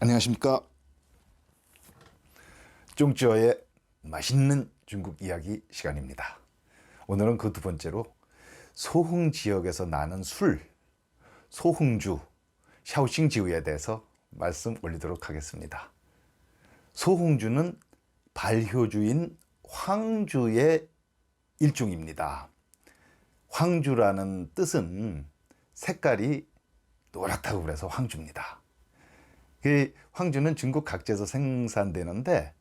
안녕하십니까. 쫑쭈어의 맛있는 중국 이야기 시간입니다. 오늘은 그 두 번째로 소흥 지역에서 나는 술, 소흥주, 샤오싱지우에 대해서 말씀 올리도록 하겠습니다. 소흥주는 발효주인 황주의 일종입니다. 황주라는 뜻은 색깔이 노랗다고 그래서 황주입니다. 그 황주는 중국 각지에서 생산되는데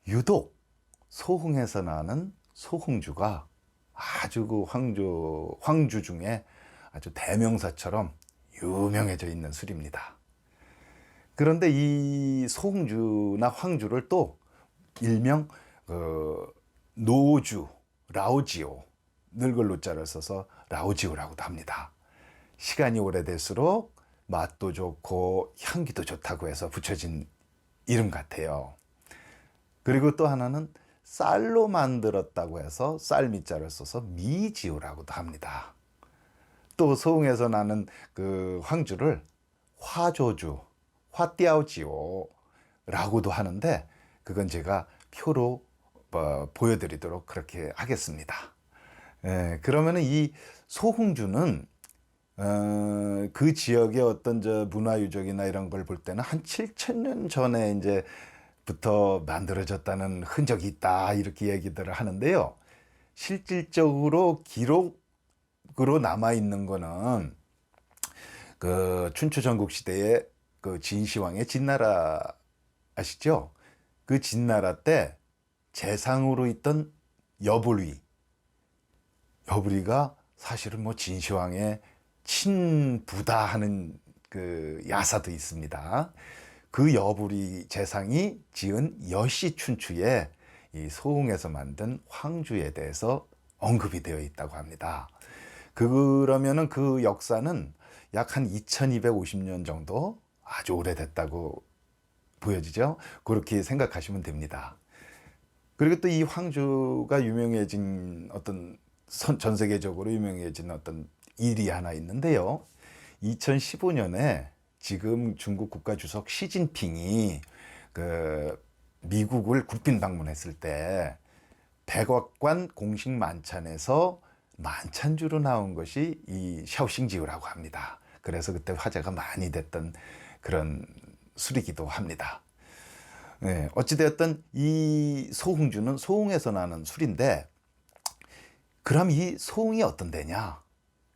유독 소흥에서 나는 소흥주가 아주 그 황주 중에 아주 대명사처럼 유명해져 있는 술입니다. 그런데 이 소흥주나 황주를 또 일명 노주, 라오지오, 늙을 노자를 써서 라오지오라고도 합니다. 시간이 오래될수록 맛도 좋고 향기도 좋다고 해서 붙여진 이름 같아요. 그리고 또 하나는 쌀로 만들었다고 해서 쌀미자를 써서 미지오라고도 합니다. 또 소흥에서 나는 그 황주를 화조주, 화띠아오지오라고도 하는데 그건 제가 표로 보여드리도록 그렇게 하겠습니다. 그러면은 이 소흥주는 그 지역의 어떤 문화유적이나 이런 걸 볼 때는 한 7,000년 전에 부터 만들어졌다는 흔적이 있다 이렇게 얘기들을 하는데요. 실질적으로 기록으로 남아 있는 거는 그 춘추 전국 시대의 그 진시황의 진나라 아시죠? 그 진나라 때 재상으로 있던 여부리가 사실은 진시황의 친부다 하는 그 야사도 있습니다. 그 여부리 재상이 지은 여시춘추에 이 소흥에서 만든 황주에 대해서 언급이 되어 있다고 합니다. 그러면은 그 역사는 약 한 2250년 정도 아주 오래됐다고 보여지죠. 그렇게 생각하시면 됩니다. 그리고 또 이 황주가 유명해진 전 세계적으로 유명해진 어떤 일이 하나 있는데요. 2015년에 지금 중국 국가주석 시진핑이 그 미국을 국빈 방문했을 때 백악관 공식 만찬에서 만찬주로 나온 것이 이 샤오싱지우라고 합니다. 그래서 그때 화제가 많이 됐던 그런 술이기도 합니다. 어찌되었든 이 소흥주는 소흥에서 나는 술인데 그럼 이 소흥이 어떤 데냐?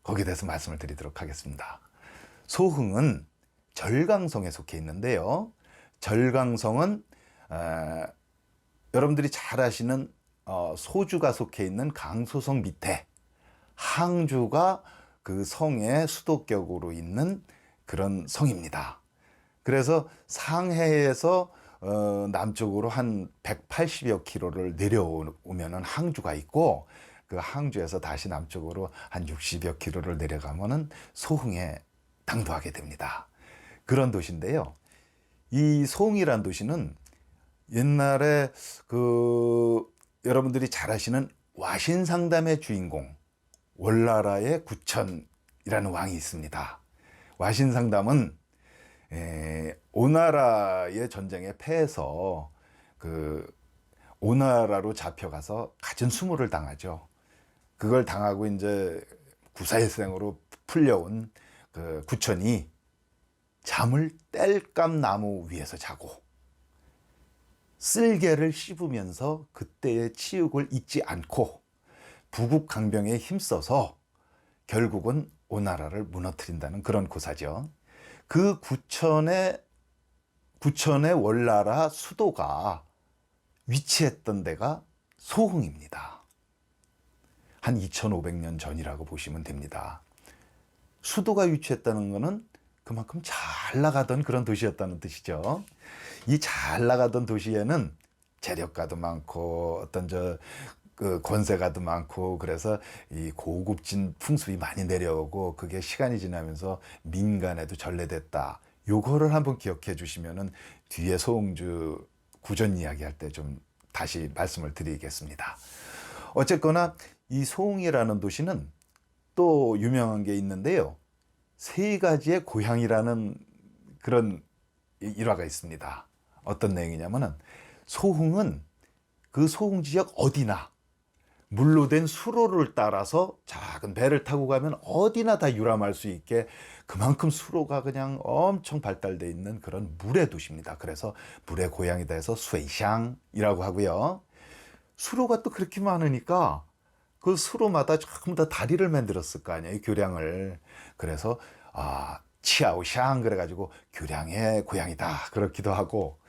거기에 대해서 말씀을 드리도록 하겠습니다. 소흥은 절강성에 속해 있는데요. 절강성은 여러분들이 잘 아시는 소주가 속해 있는 강소성 밑에 항주가 그 성의 수도격으로 있는 그런 성입니다. 그래서 상해에서 남쪽으로 한 180여 킬로를 내려오면은 항주가 있고 그 항주에서 다시 남쪽으로 한 60여 킬로를 내려가면은 소흥에 당도하게 됩니다. 그런 도시인데요. 이 소흥이란 도시는 옛날에 여러분들이 잘 아시는 와신상담의 주인공 월나라의 구천이라는 왕이 있습니다. 와신상담은 오나라의 전쟁에 패해서 오나라로 잡혀가서 갖은 수모를 당하죠. 그걸 당하고 구사일생으로 풀려온 그 구천이 잠을 땔감 나무 위에서 자고 쓸개를 씹으면서 그때의 치욕을 잊지 않고 부국 강병에 힘써서 결국은 오나라를 무너뜨린다는 그런 고사죠. 그 구천의 월나라 수도가 위치했던 데가 소흥입니다. 한 2500년 전이라고 보시면 됩니다. 수도가 위치했다는 것은 그만큼 잘 나가던 그런 도시였다는 뜻이죠. 이 잘 나가던 도시에는 재력가도 많고 그 권세가도 많고 그래서 이 고급진 풍습이 많이 내려오고 그게 시간이 지나면서 민간에도 전래됐다. 요거를 한번 기억해 주시면은 뒤에 소흥주 구전 이야기할 때 좀 다시 말씀을 드리겠습니다. 어쨌거나 이 소흥이라는 도시는 또 유명한 게 있는데요. 세 가지의 고향이라는 그런 일화가 있습니다. 어떤 내용이냐면은 소흥은 그 소흥 지역 어디나 물로 된 수로를 따라서 작은 배를 타고 가면 어디나 다 유람할 수 있게 그만큼 수로가 그냥 엄청 발달되어 있는 그런 물의 도시입니다. 그래서 물의 고향이다 해서 수이샹이라고 하고요. 수로가 또 그렇게 많으니까 그 수로마다 전부 다 다리를 만들었을 거 아니에요, 교량을. 그래서 치아오샹 그래가지고 교량의 고향이다 그렇기도 하고,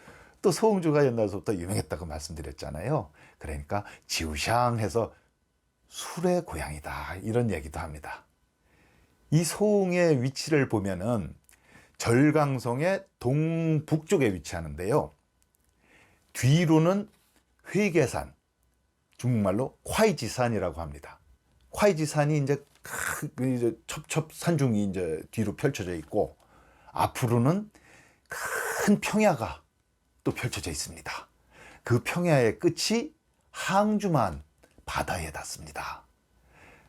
또 소흥주가 옛날부터 유명했다고 말씀드렸잖아요. 그러니까 지우샹 해서 술의 고향이다 이런 얘기도 합니다. 이 소흥의 위치를 보면은 절강성의 동북쪽에 위치하는데요. 뒤로는 회계산, 중국말로 콰이지산이라고 합니다. 콰이지산이 이제 첩첩 산중이 이제 뒤로 펼쳐져 있고, 앞으로는 큰 평야가 또 펼쳐져 있습니다. 그 평야의 끝이 항주만 바다에 닿습니다.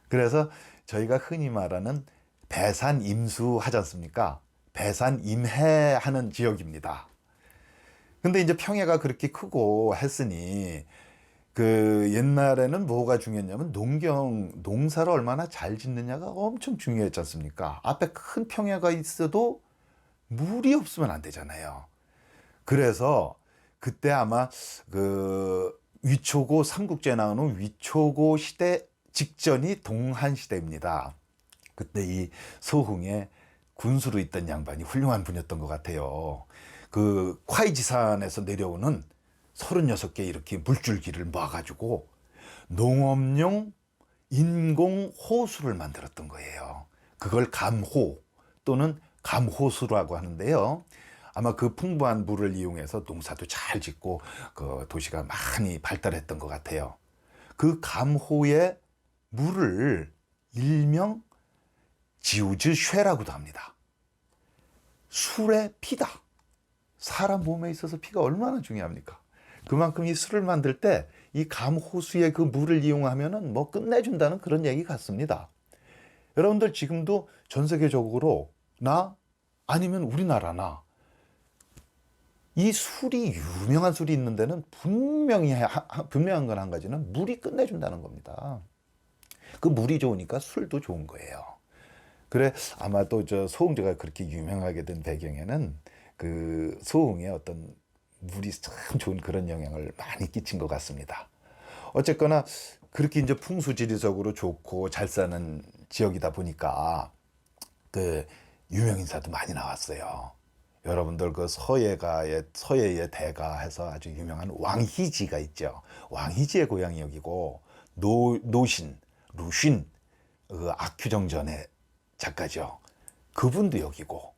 그래서 저희가 흔히 말하는 배산 임수 하지 않습니까? 배산 임해 하는 지역입니다. 근데 이제 평야가 그렇게 크고 했으니 그 옛날에는 뭐가 중요했냐면 농사를 얼마나 잘 짓느냐가 엄청 중요했지 않습니까? 앞에 큰 평야가 있어도 물이 없으면 안 되잖아요. 그래서 그때 아마 그 위초고 삼국지에 나오는 위초고 시대 직전이 동한 시대입니다. 그때 이 소흥에 군수로 있던 양반이 훌륭한 분이었던 것 같아요. 그 콰이지산에서 내려오는 36개 이렇게 물줄기를 모아가지고 농업용 인공 호수를 만들었던 거예요. 그걸 감호 또는 감호수라고 하는데요. 아마 그 풍부한 물을 이용해서 농사도 잘 짓고 그 도시가 많이 발달했던 것 같아요. 그 감호의 물을 일명 지우즈쉐라고도 합니다. 술의 피다. 사람 몸에 있어서 피가 얼마나 중요합니까? 그만큼 이 술을 만들 때 이 감호수의 그 물을 이용하면은 뭐 끝내준다는 그런 얘기 같습니다. 여러분들 지금도 전 세계적으로나 아니면 우리나라나 이 술이 유명한 술이 있는 데는 분명한 건 한 가지는 물이 끝내준다는 겁니다. 그 물이 좋으니까 술도 좋은 거예요. 그래 아마도 저 소흥제가 그렇게 유명하게 된 배경에는 그 소흥의 어떤 물이 참 좋은 그런 영향을 많이 끼친 것 같습니다. 어쨌거나 그렇게 이제 풍수지리적으로 좋고 잘 사는 지역이다 보니까 그 유명 인사도 많이 나왔어요. 여러분들 그 서예의 대가 해서 아주 유명한 왕희지가 있죠. 왕희지의 고향이 여기고 노신, 루신 그 악큐정전의 작가죠. 그분도 여기고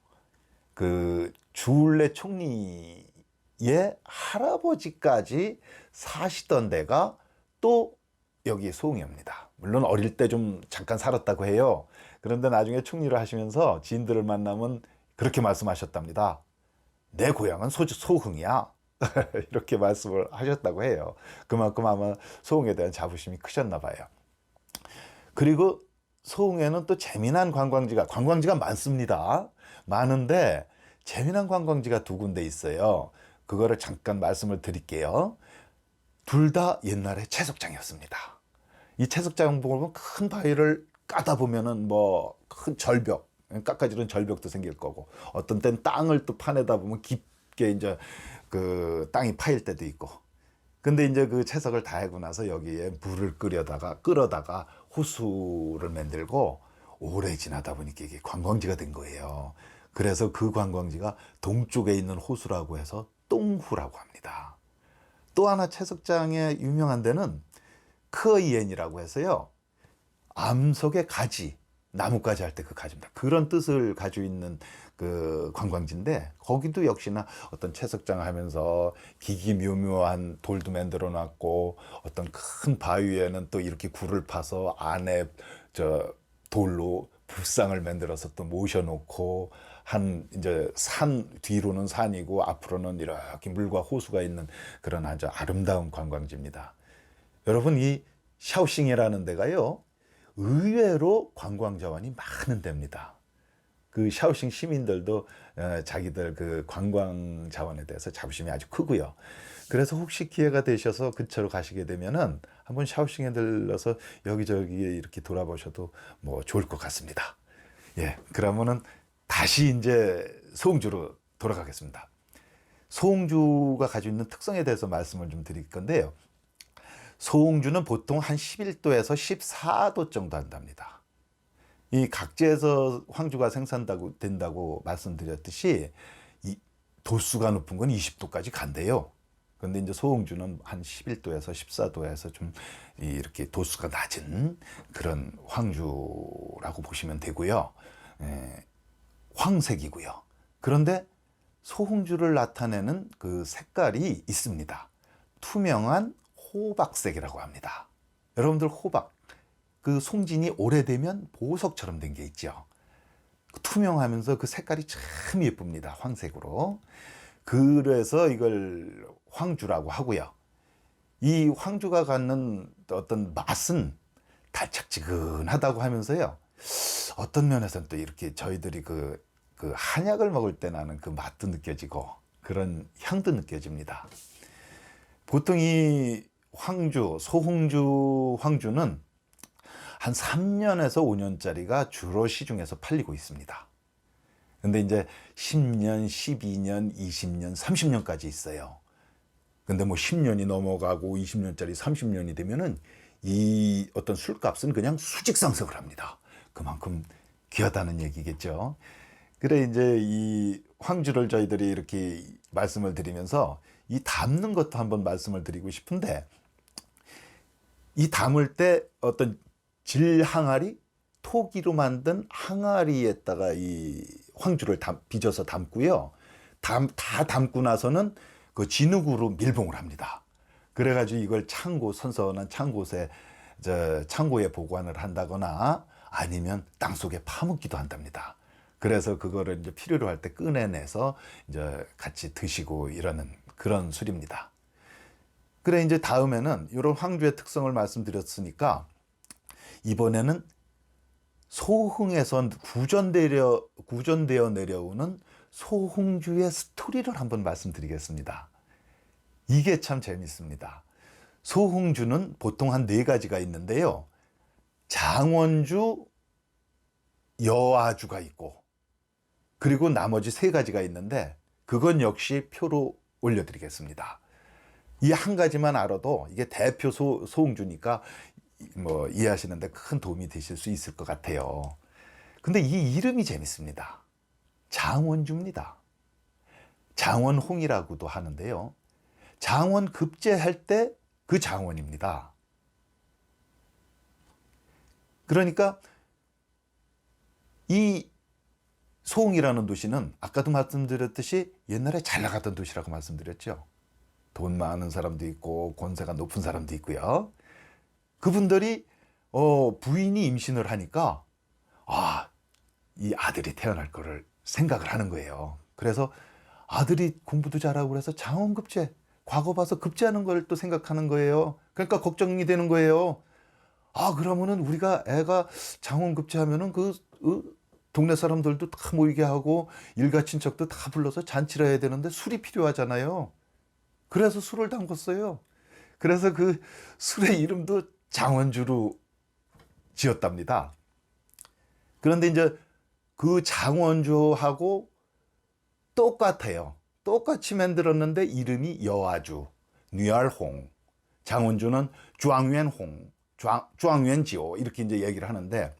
그 주울레 총리의 할아버지까지 사시던 데가 또 여기 소흥입니다. 물론 어릴 때 좀 잠깐 살았다고 해요. 그런데 나중에 총리를 하시면서 지인들을 만나면 그렇게 말씀하셨답니다. 내 고향은 소흥이야. 이렇게 말씀을 하셨다고 해요. 그만큼 아마 소흥에 대한 자부심이 크셨나 봐요. 그리고 소흥에는 또 재미난 관광지가 많습니다. 많은데 재미난 관광지가 두 군데 있어요. 그거를 잠깐 말씀을 드릴게요. 둘 다 옛날에 채석장이었습니다. 이 채석장 보면 큰 바위를 까다 보면은 뭐 큰 절벽, 깎아지는 절벽도 생길 거고, 어떤 땐 땅을 또 파내다 보면 깊게 이제 그 땅이 파일 때도 있고. 근데 이제 그 채석을 다 하고 나서 여기에 물을 끓여다가 호수를 만들고 오래 지나다 보니까 이게 관광지가 된 거예요. 그래서 그 관광지가 동쪽에 있는 호수라고 해서 똥후라고 합니다. 또 하나 채석장에 유명한 데는 크어이엔이라고 해서요. 암석의 가지, 나뭇가지 할 때 그 가지입니다. 그런 뜻을 가지고 있는 그 관광지인데 거기도 역시나 어떤 채석장 하면서 기기묘묘한 돌도 만들어 놨고 어떤 큰 바위에는 또 이렇게 굴을 파서 안에 저 돌로 불상을 만들어서 또 모셔놓고 한 이제 산 뒤로는 산이고 앞으로는 이렇게 물과 호수가 있는 그런 아주 아름다운 관광지입니다. 여러분 이 샤오싱이라는 데가요 의외로 관광 자원이 많은 데입니다. 그 샤오싱 시민들도 자기들 그 관광 자원에 대해서 자부심이 아주 크고요. 그래서 혹시 기회가 되셔서 근처로 가시게 되면은 한번 샤오싱에 들러서 여기저기 이렇게 돌아보셔도 뭐 좋을 것 같습니다. 예, 그러면은 다시 이제 소홍주로 돌아가겠습니다. 소홍주가 가지고 있는 특성에 대해서 말씀을 좀 드릴 건데요. 소홍주는 보통 한 11도에서 14도 정도 한답니다. 이 각지에서 황주가 생산된다고 말씀드렸듯이 이 도수가 높은 건 20도까지 간대요. 그런데 이제 소홍주는 한 11도에서 14도에서 좀 이렇게 도수가 낮은 그런 황주라고 보시면 되고요. 황색이고요. 그런데 소홍주를 나타내는 그 색깔이 있습니다. 투명한 호박색이라고 합니다. 여러분들 호박, 그 송진이 오래되면 보석처럼 된 게 있죠. 투명하면서 그 색깔이 참 예쁩니다. 황색으로. 그래서 이걸 황주라고 하고요. 이 황주가 갖는 어떤 맛은 달짝지근하다고 하면서요. 어떤 면에서는 또 이렇게 저희들이 그 한약을 먹을 때 나는 그 맛도 느껴지고 그런 향도 느껴집니다. 보통 이 황주, 소홍주 황주는 한 3년에서 5년짜리가 주로 시중에서 팔리고 있습니다. 근데 이제 10년, 12년, 20년, 30년까지 있어요. 근데 뭐 10년이 넘어가고 20년짜리 30년이 되면은 이 어떤 술값은 그냥 수직 상승을 합니다. 그만큼 귀하다는 얘기겠죠. 그래 이제 이 황주를 저희들이 이렇게 말씀을 드리면서 이 담는 것도 한번 말씀을 드리고 싶은데, 이 담을 때 어떤 질 항아리, 토기로 만든 항아리에다가 이 황주를 빚어서 담고요. 다 담고 나서는 그 진흙으로 밀봉을 합니다. 그래가지고 이걸 선선한 창고에 보관을 한다거나 아니면 땅 속에 파묻기도 한답니다. 그래서 그거를 이제 필요로 할 때 꺼내내서 이제 같이 드시고 이러는 그런 술입니다. 그래 이제 다음에는 이런 황주의 특성을 말씀드렸으니까 이번에는 소흥에서 구전되어 내려오는 소홍주의 스토리를 한번 말씀드리겠습니다. 이게 참 재밌습니다. 소홍주는 보통 한 4가지가 있는데요. 장원주, 여아주가 있고, 그리고 나머지 3가지가 있는데 그건 역시 표로 올려드리겠습니다. 이 한 가지만 알아도 이게 대표 소홍주니까 뭐 이해하시는데 큰 도움이 되실 수 있을 것 같아요. 근데 이 이름이 재밌습니다. 장원주입니다. 장원홍이라고도 하는데요. 장원급제할 때 그 장원입니다. 그러니까 이 소홍이라는 도시는 아까도 말씀드렸듯이 옛날에 잘 나갔던 도시라고 말씀드렸죠. 돈 많은 사람도 있고 권세가 높은 사람도 있고요. 그분들이 부인이 임신을 하니까 이 아들이 태어날 거를 생각을 하는 거예요. 그래서 아들이 공부도 잘하고 그래서 장원급제, 과거 봐서 급제하는 걸 또 생각하는 거예요. 그러니까 걱정이 되는 거예요. 그러면은 우리가 애가 장원급제하면은 동네 사람들도 다 모이게 하고 일가 친척도 다 불러서 잔치를 해야 되는데 술이 필요하잖아요. 그래서 술을 담궜어요. 그래서 그 술의 이름도 장원주로 지었답니다. 그런데 이제 그 장원주하고 똑같아요. 똑같이 만들었는데 이름이 여아주, 뉘알홍, 장원주는 쭈앙웬홍, 쭈앙웬지오 이렇게 이제 얘기를 하는데,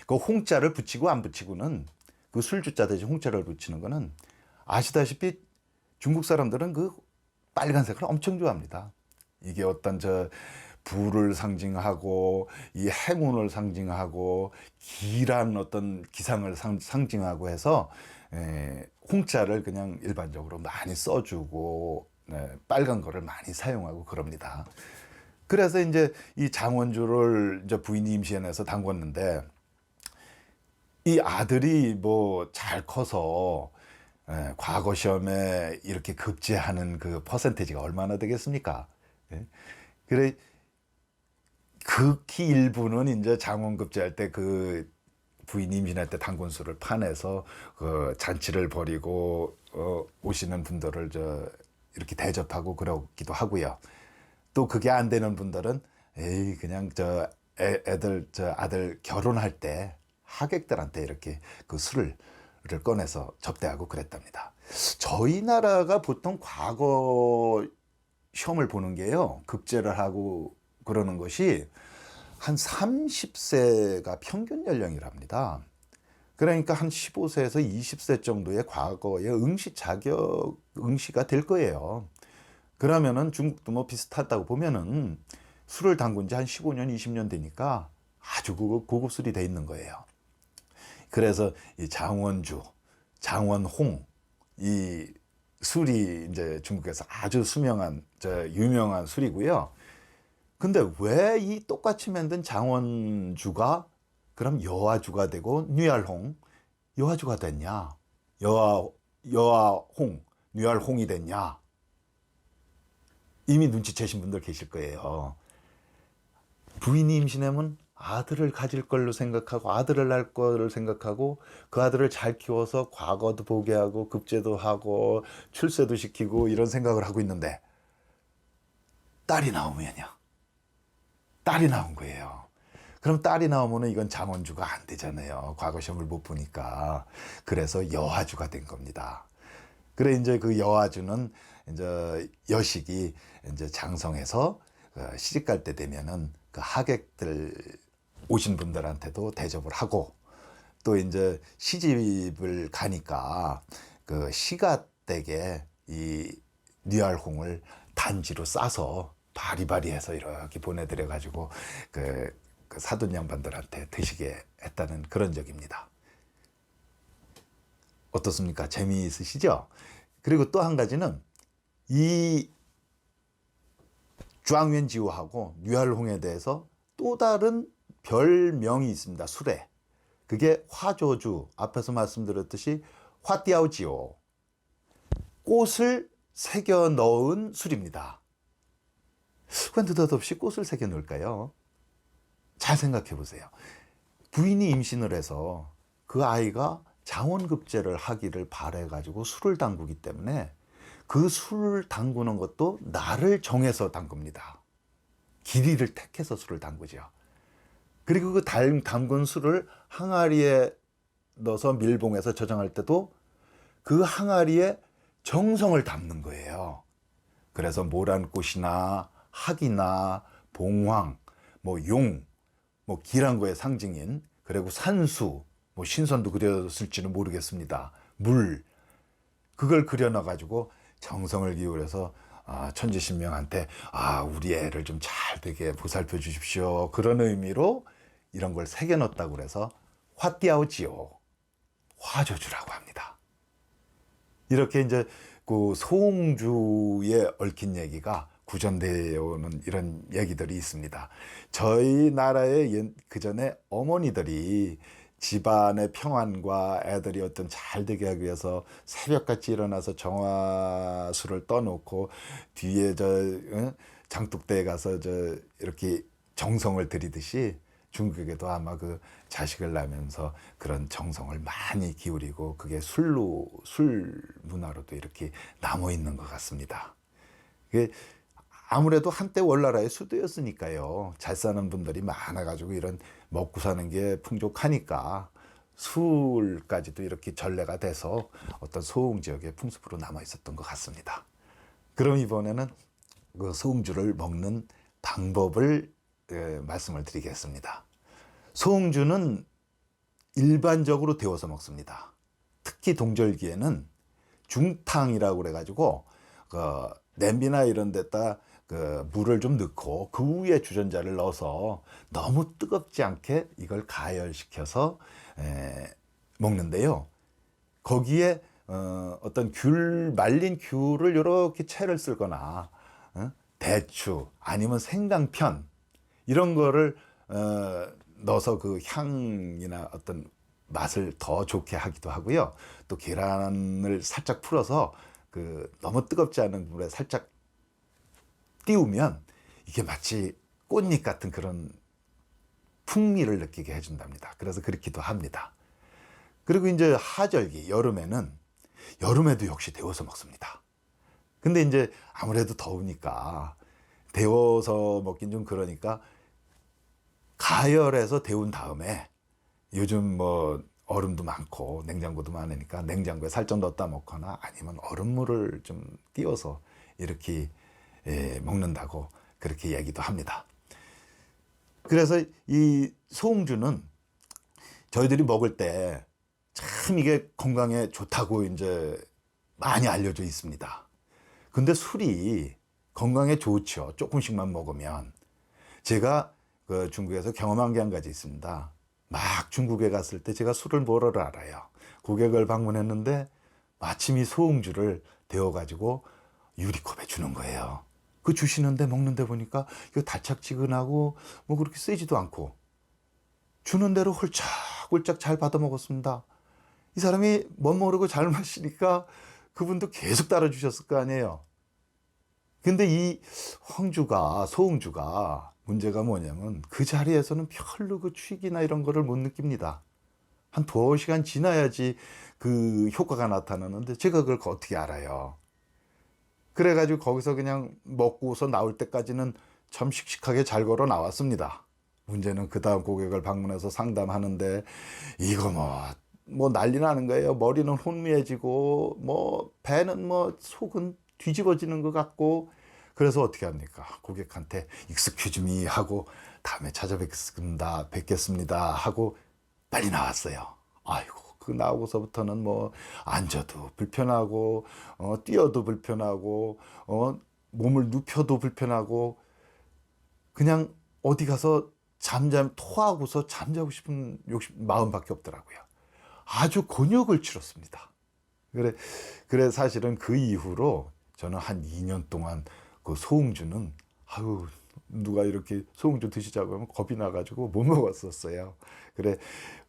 그 홍자를 붙이고 안 붙이고는, 그 술주자 대신 홍자를 붙이는 거는 아시다시피 중국 사람들은 그 빨간색을 엄청 좋아합니다. 이게 어떤 부를 상징하고 이 행운을 상징하고 기란 어떤 기상을 상징하고 해서 홍자를 그냥 일반적으로 많이 써주고 빨간 거를 많이 사용하고 그럽니다. 그래서 이제 이 장원주를 이제 부인이 임신해서 담궜는데, 이 아들이 뭐 잘 커서 과거 시험에 이렇게 급제하는 그 퍼센테이지가 얼마나 되겠습니까? 그래 극히 일부는 이제 장원급제할 때 그 부인이 임신할 때 당근술을 파내서 그 잔치를 벌이고 오시는 분들을 이렇게 대접하고 그러기도 하고요. 또 그게 안 되는 분들은 에이 그냥 애들 아들 결혼할 때 하객들한테 이렇게 그 술을 꺼내서 접대하고 그랬답니다. 저희 나라가 보통 과거 시험을 보는 게요, 급제를 하고 그러는 것이 한 30세가 평균 연령이랍니다. 그러니까 한 15세에서 20세 정도의 과거의 응시가 될 거예요. 그러면은 중국도 뭐 비슷하다고 보면은 술을 담근 지 한 15년, 20년 되니까 아주 고급 술이 돼 있는 거예요. 그래서 이 장원주, 장원홍, 이 술이 이제 중국에서 아주 유명한 술이고요. 근데 왜 이 똑같이 만든 장원주가 그럼 여화주가 되고 뉘알홍, 여화주가 됐냐? 여화홍, 뉘알홍이 됐냐? 이미 눈치채신 분들 계실 거예요. 부인이 임신하면 아들을 가질 걸로 생각하고 아들을 낳을 거를 생각하고 그 아들을 잘 키워서 과거도 보게 하고 급제도 하고 출세도 시키고 이런 생각을 하고 있는데 딸이 나오면요. 딸이 나온 거예요. 그럼 딸이 나오면 이건 장원주가 안 되잖아요. 과거 시험을 못 보니까. 그래서 여화주가 된 겁니다. 그래 이제 그 여화주는 이제 여식이 이제 장성해서 시집 갈 때 되면은 그 하객들 오신 분들한테도 대접을 하고 또 이제 시집을 가니까 그 시가댁에 이 뉘알홍을 단지로 싸서 바리바리해서 이렇게 보내드려 가지고 그 사돈 양반들한테 드시게 했다는 그런 적입니다. 어떻습니까? 재미있으시죠? 그리고 또 한 가지는 이 쥐앙웬지우하고 뉘알홍에 대해서 또 다른 별명이 있습니다. 술에. 그게 화조주, 앞에서 말씀드렸듯이 화띠아오지오, 꽃을 새겨 넣은 술입니다. 왜 느닷없이 꽃을 새겨 넣을까요? 잘 생각해 보세요. 부인이 임신을 해서 그 아이가 장원급제를 하기를 바래가지고 술을 담그기 때문에 그 술을 담그는 것도 날을 정해서 담급니다. 길이를 택해서 술을 담그죠. 그리고 그 담근 술을 항아리에 넣어서 밀봉해서 저장할 때도 그 항아리에 정성을 담는 거예요. 그래서 모란꽃이나 학이나 봉황, 뭐 용, 뭐 기란거의 상징인, 그리고 산수, 뭐 신선도 그렸을지는 모르겠습니다. 물, 그걸 그려놔가지고 정성을 기울여서 천지신명한테 우리 애를 좀 잘 되게 보살펴 주십시오. 그런 의미로 이런 걸 새겨넣었다고 그래서 화띠아오지오, 화조주라고 합니다. 이렇게 이제 그 소홍주에 얽힌 얘기가 구전되어 오는 이런 얘기들이 있습니다. 저희 나라의 그 전에 어머니들이 집안의 평안과 애들이 어떤 잘 되게 하기 위해서 새벽같이 일어나서 정화수를 떠놓고 뒤에 장독대에 가서 이렇게 정성을 들이듯이 중국에도 아마 그 자식을 낳으면서 그런 정성을 많이 기울이고 그게 술 문화로도 이렇게 남아 있는 것 같습니다. 그게 아무래도 한때 월나라의 수도였으니까요. 잘 사는 분들이 많아가지고 이런 먹고 사는 게 풍족하니까 술까지도 이렇게 전래가 돼서 어떤 소흥 지역의 풍습으로 남아 있었던 것 같습니다. 그럼 이번에는 그 소흥주를 먹는 방법을 말씀을 드리겠습니다. 소흥주는 일반적으로 데워서 먹습니다. 특히 동절기에는 중탕이라고 그래가지고 냄비나 이런 데다 물을 좀 넣고 그 위에 주전자를 넣어서 너무 뜨겁지 않게 이걸 가열시켜서 먹는데요. 거기에 어떤 말린 귤을 이렇게 채를 쓸거나 대추 아니면 생강편 이런 거를 넣어서 그 향이나 어떤 맛을 더 좋게 하기도 하고요. 또 계란을 살짝 풀어서 너무 뜨겁지 않은 물에 살짝 띄우면 이게 마치 꽃잎 같은 그런 풍미를 느끼게 해준답니다. 그래서 그렇기도 합니다. 그리고 이제 하절기, 여름에도 역시 데워서 먹습니다. 근데 이제 아무래도 더우니까 데워서 먹긴 좀 그러니까 가열해서 데운 다음에 요즘 뭐 얼음도 많고 냉장고도 많으니까 냉장고에 살짝 넣었다 먹거나 아니면 얼음물을 좀 띄워서 이렇게 먹는다고 그렇게 얘기도 합니다. 그래서 이 소홍주는 저희들이 먹을 때 참 이게 건강에 좋다고 이제 많이 알려져 있습니다. 근데 술이 건강에 좋죠. 조금씩만 먹으면. 제가 그 중국에서 경험한 게 한 가지 있습니다. 막 중국에 갔을 때 제가 술을 뭐를 알아요. 고객을 방문했는데 마침 이 소홍주를 데워가지고 유리컵에 주는 거예요. 그 주시는데 먹는데 보니까 이거 달짝지근하고 뭐 그렇게 세지도 않고 주는 대로 홀짝홀짝 잘 받아 먹었습니다. 이 사람이 멋 모르고 잘 마시니까 그분도 계속 따라주셨을 거 아니에요. 근데 이 소홍주가 문제가 뭐냐면 그 자리에서는 별로 그 취기나 이런 거를 못 느낍니다. 한 2시간 지나야지 그 효과가 나타나는데 제가 그걸 어떻게 알아요. 그래가지고 거기서 그냥 먹고서 나올 때까지는 참 씩씩하게 잘 걸어 나왔습니다. 문제는 그 다음 고객을 방문해서 상담하는데 이거 뭐 난리 나는 거예요. 머리는 혼미해지고 뭐 배는 뭐 속은 뒤집어지는 것 같고 그래서 어떻게 합니까? 고객한테 익스큐즈 미 하고 다음에 뵙겠습니다 하고 빨리 나왔어요. 아이고 그 나오고서부터는 뭐 앉아도 불편하고 뛰어도 불편하고 몸을 눕혀도 불편하고 그냥 어디 가서 토하고서 잠자고 싶은 마음밖에 없더라고요. 아주 곤욕을 치렀습니다. 그래 사실은 그 이후로 저는 한 2년 동안 그 소홍주는 누가 이렇게 소홍주 드시자고 하면 겁이 나가지고 못 먹었었어요. 그래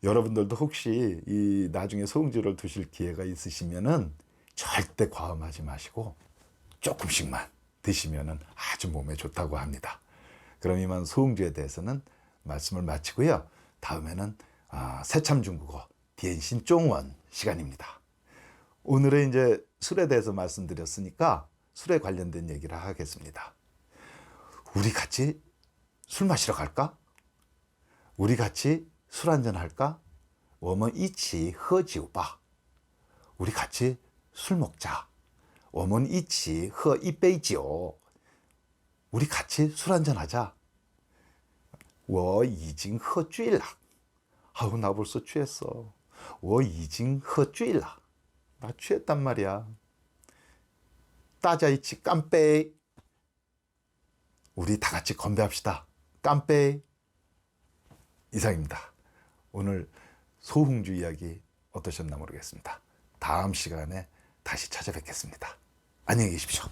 여러분들도 혹시 이 나중에 소홍주를 드실 기회가 있으시면은 절대 과음하지 마시고 조금씩만 드시면은 아주 몸에 좋다고 합니다. 그럼 이만 소홍주에 대해서는 말씀을 마치고요. 다음에는 새참 중국어 디엔신 쫑원 시간입니다. 오늘은 이제 술에 대해서 말씀드렸으니까 술에 관련된 얘기를 하겠습니다. 우리 같이 술 마시러 갈까? 우리 같이 술 한잔 할까? 我们一起喝酒吧. 우리 같이 술 먹자. 我们一起喝一杯酒. 우리 같이 술 한잔 하자. 我已经喝醉了. 나 벌써 취했어. 我已经喝醉了. 나 취했단 말이야. 大家一起干杯. 우리 다 같이 건배합시다. 깜빼. 이상입니다. 오늘 소홍주 이야기 어떠셨나 모르겠습니다. 다음 시간에 다시 찾아뵙겠습니다. 안녕히 계십시오.